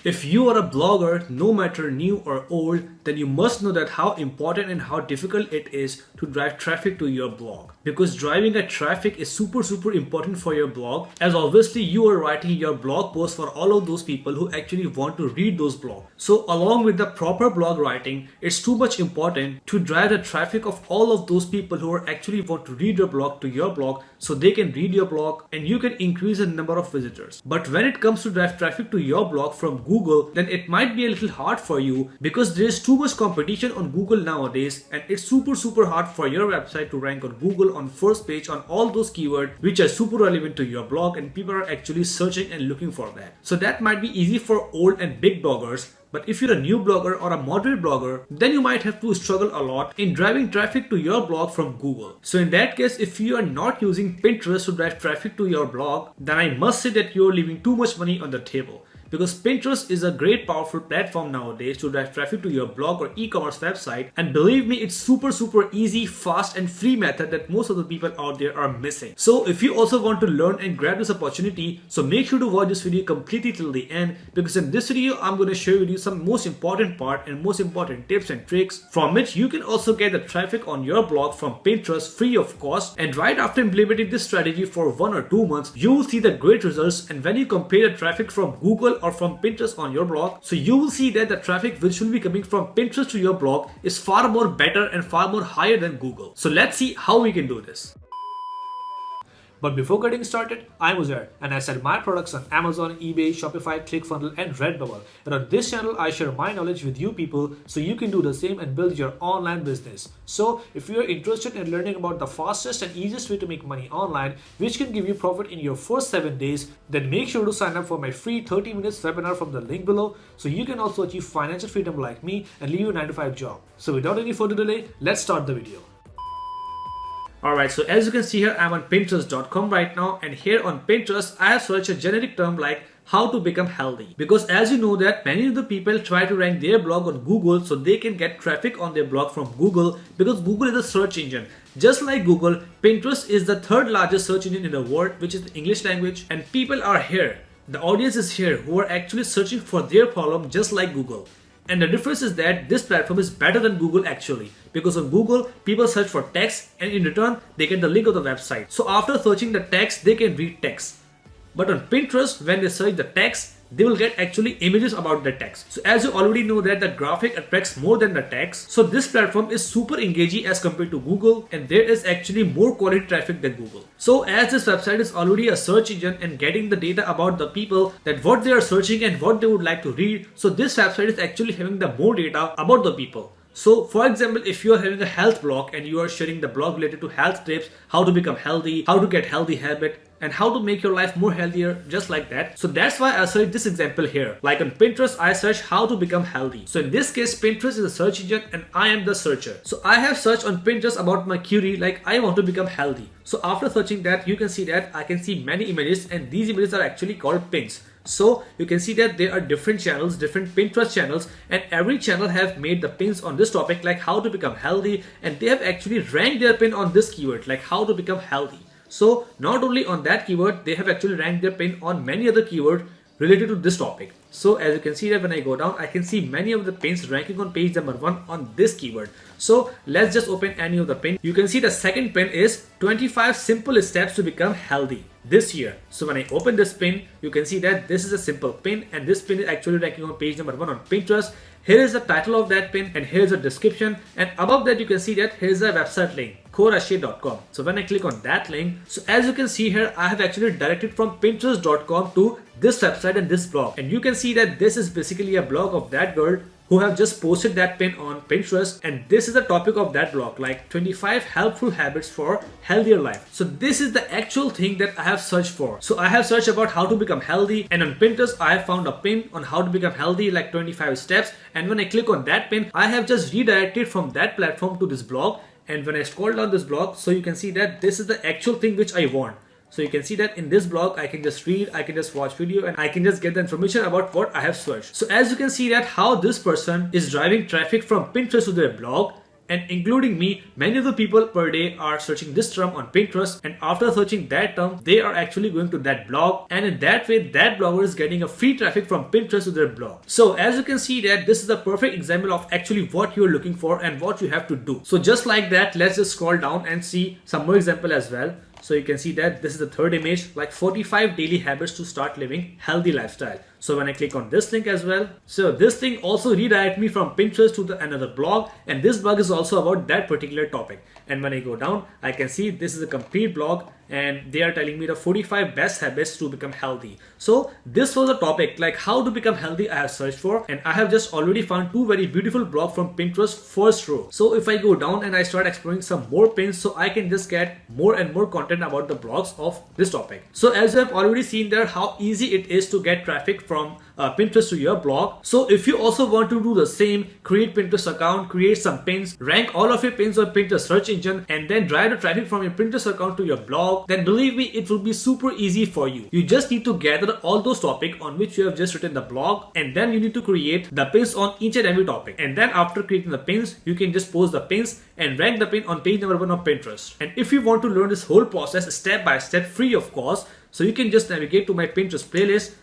If you are a blogger, no matter new or old, then you must know that how important and how difficult it is to drive traffic to your blog. Because driving a traffic is super important for your blog, as obviously you are writing your blog post for all of those people who actually want to read those blogs. So along with the proper blog writing, it's too much important to drive the traffic of all of those people who are actually want to read your blog to your blog, so they can read your blog and you can increase the number of visitors. But when it comes to drive traffic to your blog from Google, then it might be a little hard for you because there is too much competition on Google nowadays, and it's super hard for your website to rank on Google on first page on all those keywords which are super relevant to your blog and people are actually searching and looking for that. So that might be easy for old and big bloggers. But if you're a new blogger or a moderate blogger, then you might have to struggle a lot in driving traffic to your blog from Google. So in that case, if you are not using Pinterest to drive traffic to your blog, then I must say that you're leaving too much money on the table. Because Pinterest is a great powerful platform nowadays to drive traffic to your blog or e-commerce website, and believe me, it's super easy, fast and free method that most of the people out there are missing. So if you also want to learn and grab this opportunity, so make sure to watch this video completely till the end, because in this video I'm going to share with you some most important part and most important tips and tricks from which you can also get the traffic on your blog from Pinterest free of cost. And right after implementing this strategy for 1 or 2 months, you will see the great results. And when you compare the traffic from Google or from Pinterest on your blog, so you will see that the traffic which will be coming from Pinterest to your blog is far more better and far more higher than Google. So let's see how we can do this. But before getting started, I'm Uzair and I sell my products on Amazon, eBay, Shopify, ClickFunnels and Redbubble. And on this channel, I share my knowledge with you people so you can do the same and build your online business. So if you are interested in learning about the fastest and easiest way to make money online, which can give you profit in your first 7 days, then make sure to sign up for my free 30 minutes webinar from the link below so you can also achieve financial freedom like me and leave your 9-to-5 job. So without any further delay, let's start the video. Alright, so as you can see here, I'm on Pinterest.com right now, and here on Pinterest, I have searched a generic term like how to become healthy. Because as you know that many of the people try to rank their blog on Google so they can get traffic on their blog from Google, because Google is a search engine. Just like Google, Pinterest is the third largest search engine in the world, which is the English language, and people are here. The audience is here who are actually searching for their problem just like Google. And the difference is that this platform is better than Google actually, because on Google, people search for text and in return, they get the link of the website. So after searching the text, they can read text. But on Pinterest, when they search the text, they will get actually images about the text. So as you already know that the graphic attracts more than the text. So this platform is super engaging as compared to Google, and there is actually more quality traffic than Google. So as this website is already a search engine and getting the data about the people that what they are searching and what they would like to read. So this website is actually having the more data about the people. So for example, if you are having a health blog and you are sharing the blog related to health tips, how to become healthy, how to get healthy habit, and how to make your life more healthier, just like that. So that's why I searched this example here. Like on Pinterest, I searched how to become healthy. So in this case, Pinterest is a search engine and I am the searcher. So I have searched on Pinterest about my query like I want to become healthy. So after searching that, you can see that I can see many images, and these images are actually called pins. So you can see that there are different channels, different Pinterest channels, and every channel have made the pins on this topic like how to become healthy, and they have actually ranked their pin on this keyword like how to become healthy. So not only on that keyword, they have actually ranked their pin on many other keywords related to this topic. So as you can see that when I go down, I can see many of the pins ranking on page number 1 on this keyword. So let's just open any of the pin. You can see the second pin is 25 simple steps to become healthy this year. So when I open this pin, you can see that this is a simple pin, and this pin is actually ranking on page number 1 on Pinterest. Here is the title of that pin, and here's a description, and above that you can see that here's a website link, corashe.com. So when I click on that link, so as you can see here, I have actually directed from Pinterest.com to this website and this blog, and you can see that this is basically a blog of that girl who have just posted that pin on Pinterest, and this is the topic of that blog, like 25 helpful habits for healthier life. So this is the actual thing that I have searched for. So I have searched about how to become healthy, and on Pinterest I have found a pin on how to become healthy, like 25 steps, and when I click on that pin, I have just redirected from that platform to this blog. And when I scroll down this blog, so you can see that this is the actual thing which I want. So you can see that in this blog, I can just read, I can just watch video, and I can just get the information about what I have searched. So as you can see that how this person is driving traffic from Pinterest to their blog, And including me, many of the people per day are searching this term on Pinterest, and after searching that term, they are actually going to that blog, and in that way, that blogger is getting a free traffic from Pinterest to their blog. So as you can see that this is a perfect example of actually what you're looking for and what you have to do. So just like that, let's just scroll down and see some more example as well. So you can see that this is the third image, like 45 daily habits to start living healthy lifestyle. So when I click on this link as well, so this link also redirects me from Pinterest to another blog, and this blog is also about that particular topic. And when I go down, I can see this is a complete blog, and they are telling me the 45 best habits to become healthy. So this was a topic like how to become healthy I have searched for, and I have just already found two very beautiful blogs from Pinterest first row. So if I go down and I start exploring some more pins, so I can just get more and more content about the blogs of this topic. So as you have already seen there how easy it is to get traffic from Pinterest to your blog. So if you also want to do the same, create Pinterest account, create some pins, rank all of your pins on Pinterest search engine, and then drive the traffic from your Pinterest account to your blog, then believe me, it will be super easy for you. You just need to gather all those topics on which you have just written the blog, and then you need to create the pins on each and every topic. And then after creating the pins, you can just post the pins and rank the pin on page number 1 of Pinterest. And if you want to learn this whole process step by step free of cost, so you can just navigate to my Pinterest playlist.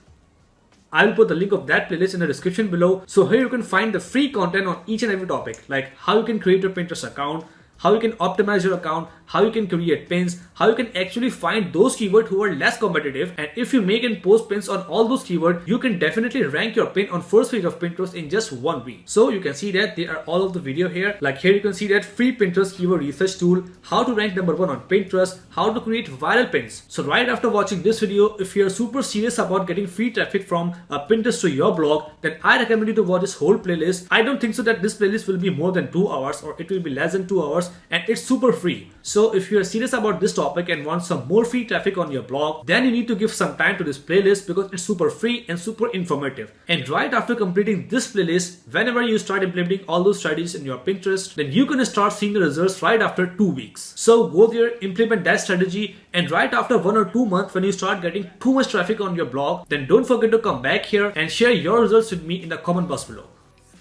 I will put the link of that playlist in the description below. So here you can find the free content on each and every topic, like how you can create your Pinterest account, how you can optimize your account, how you can create pins, how you can actually find those keywords who are less competitive, and if you make and post pins on all those keywords, you can definitely rank your pin on first page of Pinterest in just 1 week. So you can see that there are all of the video here. Like here you can see that free Pinterest keyword research tool, how to rank number 1 on Pinterest, how to create viral pins. So right after watching this video, if you're super serious about getting free traffic from Pinterest to your blog, then I recommend you to watch this whole playlist. I don't think so that this playlist will be more than 2 hours, or it will be less than 2 hours, and it's super free. So if you are serious about this topic and want some more free traffic on your blog, then you need to give some time to this playlist because it's super free and super informative. And right after completing this playlist, whenever you start implementing all those strategies in your Pinterest, then you can start seeing the results right after 2 weeks. So go there, implement that strategy, and right after 1 or 2 months when you start getting too much traffic on your blog, then don't forget to come back here and share your results with me in the comment box below.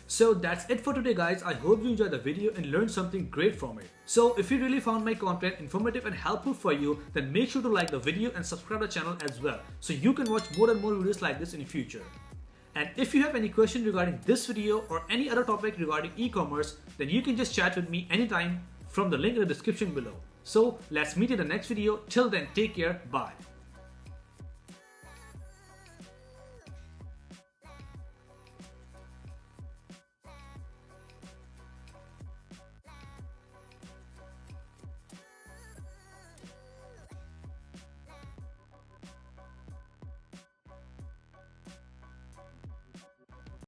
So that's it for today guys. I hope you enjoyed the video and learned something great from it. So if you really found my content informative and helpful for you, then make sure to like the video and subscribe to the channel as well, so you can watch more and more videos like this in the future. And if you have any question regarding this video or any other topic regarding e-commerce, then you can just chat with me anytime from the link in the description below. So let's meet in the next video. Till then, take care. Bye.